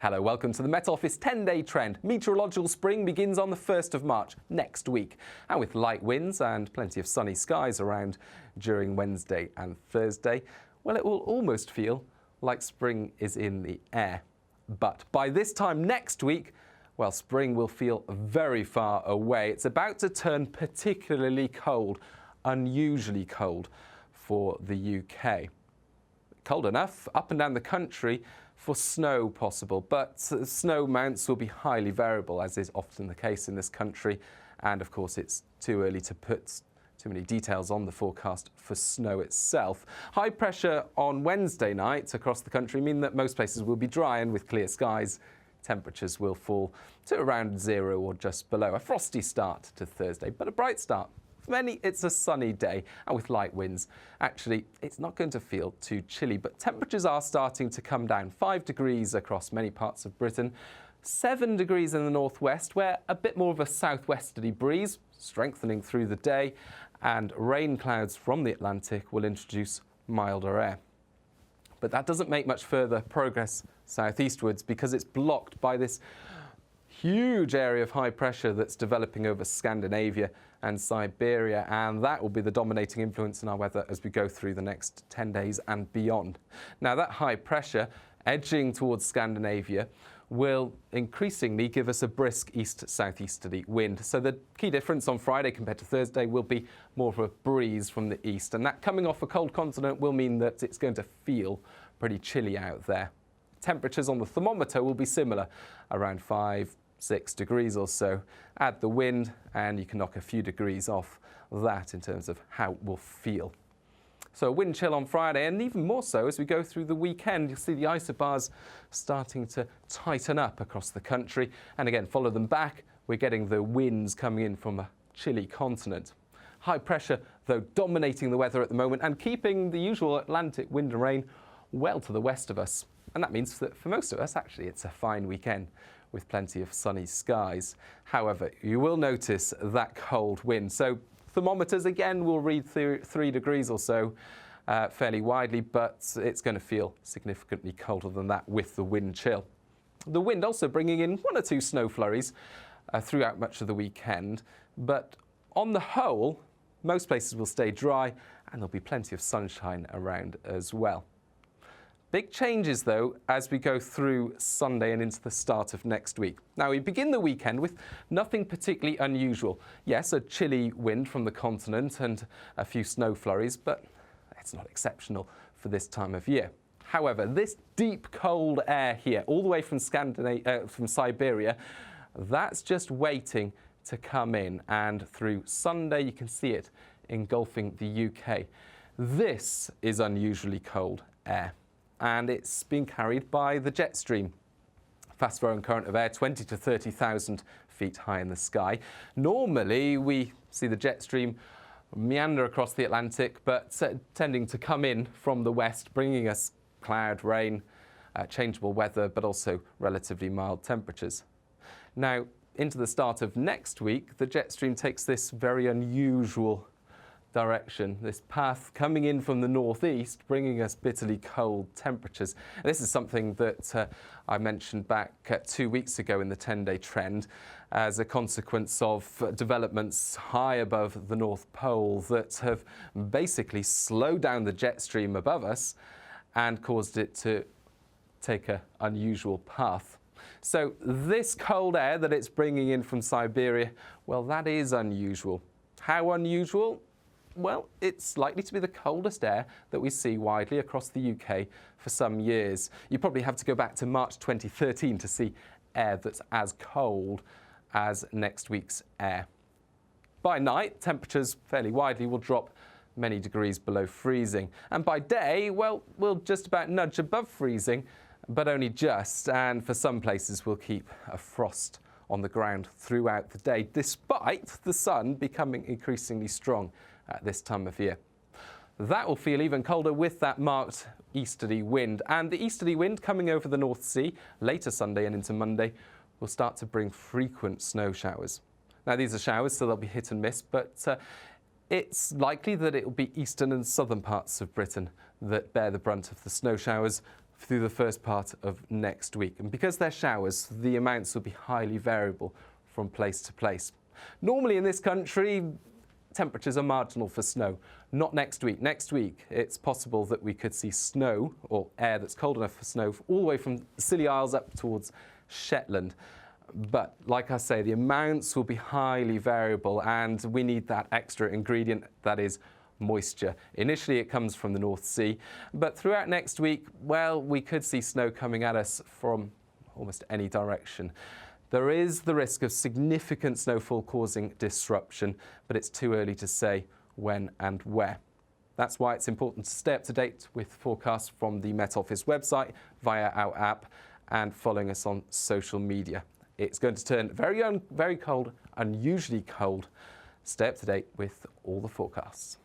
Hello, welcome to the Met Office 10-day trend. Meteorological spring begins on the 1st of March, next week. And with light winds and plenty of sunny skies around during Wednesday and Thursday, well, it will almost feel like spring is in the air. But by this time next week, well, spring will feel very far away. It's about to turn particularly cold, unusually cold for the UK. Cold enough up and down the country for snow possible, but snow amounts will be highly variable, as is often the case in this country. And of course, it's too early to put too many details on the forecast for snow itself. High pressure on Wednesday night across the country mean that most places will be dry, and with clear skies, temperatures will fall to around 0 or just below. A frosty start to Thursday, but a bright start. For many, it's a sunny day, and with light winds, actually, it's not going to feel too chilly, but temperatures are starting to come down. 5 degrees across many parts of Britain, 7 degrees in the northwest, where a bit more of a southwesterly breeze, strengthening through the day, and rain clouds from the Atlantic will introduce milder air. But that doesn't make much further progress southeastwards because it's blocked by this huge area of high pressure that's developing over Scandinavia and Siberia, and that will be the dominating influence in our weather as we go through the next 10 days and beyond. Now, that high pressure edging towards Scandinavia will increasingly give us a brisk east-southeasterly wind. So the key difference on Friday compared to Thursday will be more of a breeze from the east, and that coming off a cold continent will mean that it's going to feel pretty chilly out there. Temperatures on the thermometer will be similar, around 5-6 degrees or so. Add the wind and you can knock a few degrees off that in terms of how it will feel. So wind chill on Friday, and even more so as we go through the weekend. You'll see the isobars starting to tighten up across the country, and again, follow them back. We're getting the winds coming in from a chilly continent. High pressure, though, dominating the weather at the moment and keeping the usual Atlantic wind and rain well to the west of us. And that means that for most of us, actually, it's a fine weekend with plenty of sunny skies. However, you will notice that cold wind. So thermometers, again, will read through 3 degrees or so fairly widely, but it's going to feel significantly colder than that with the wind chill. The wind also bringing in 1 or 2 snow flurries throughout much of the weekend, but on the whole, most places will stay dry and there'll be plenty of sunshine around as well. Big changes, though, as we go through Sunday and into the start of next week. Now, we begin the weekend with nothing particularly unusual. Yes, a chilly wind from the continent and a few snow flurries, but it's not exceptional for this time of year. However, this deep cold air here, all the way from Siberia, that's just waiting to come in. And through Sunday, you can see it engulfing the UK. This is unusually cold air, and it's being carried by the jet stream. Fast-flowing current of air 20 to 30,000 feet high in the sky. Normally, we see the jet stream meander across the Atlantic, but tending to come in from the west, bringing us cloud, rain, changeable weather, but also relatively mild temperatures. Now, into the start of next week, the jet stream takes this very unusual direction, this path coming in from the northeast, bringing us bitterly cold temperatures. And this is something that I mentioned back 2 weeks ago in the 10-day trend as a consequence of developments high above the North Pole that have basically slowed down the jet stream above us and caused it to take an unusual path. So this cold air that it's bringing in from Siberia, well, that is unusual. How unusual? Well, it's likely to be the coldest air that we see widely across the UK for some years. You probably have to go back to March 2013 to see air that's as cold as next week's air. By night, temperatures fairly widely will drop many degrees below freezing. And by day, well, we'll just about nudge above freezing, but only just. And for some places, we'll keep a frost on the ground throughout the day, despite the sun becoming increasingly strong at this time of year. That will feel even colder with that marked easterly wind, and the easterly wind coming over the North Sea later Sunday and into Monday will start to bring frequent snow showers. Now, these are showers, so they'll be hit and miss, but it's likely that it will be eastern and southern parts of Britain that bear the brunt of the snow showers through the first part of next week. And because they're showers, the amounts will be highly variable from place to place. Normally in this country, temperatures are marginal for snow. Not next week. Next week, it's possible that we could see snow, or air that's cold enough for snow, all the way from the Scilly Isles up towards Shetland. But like I say, the amounts will be highly variable, and we need that extra ingredient, that is moisture. Initially it comes from the North Sea, but throughout next week, well, we could see snow coming at us from almost any direction. There is the risk of significant snowfall causing disruption, but it's too early to say when and where. That's why it's important to stay up to date with forecasts from the Met Office website, via our app, and following us on social media. It's going to turn very cold, unusually cold. Stay up to date with all the forecasts.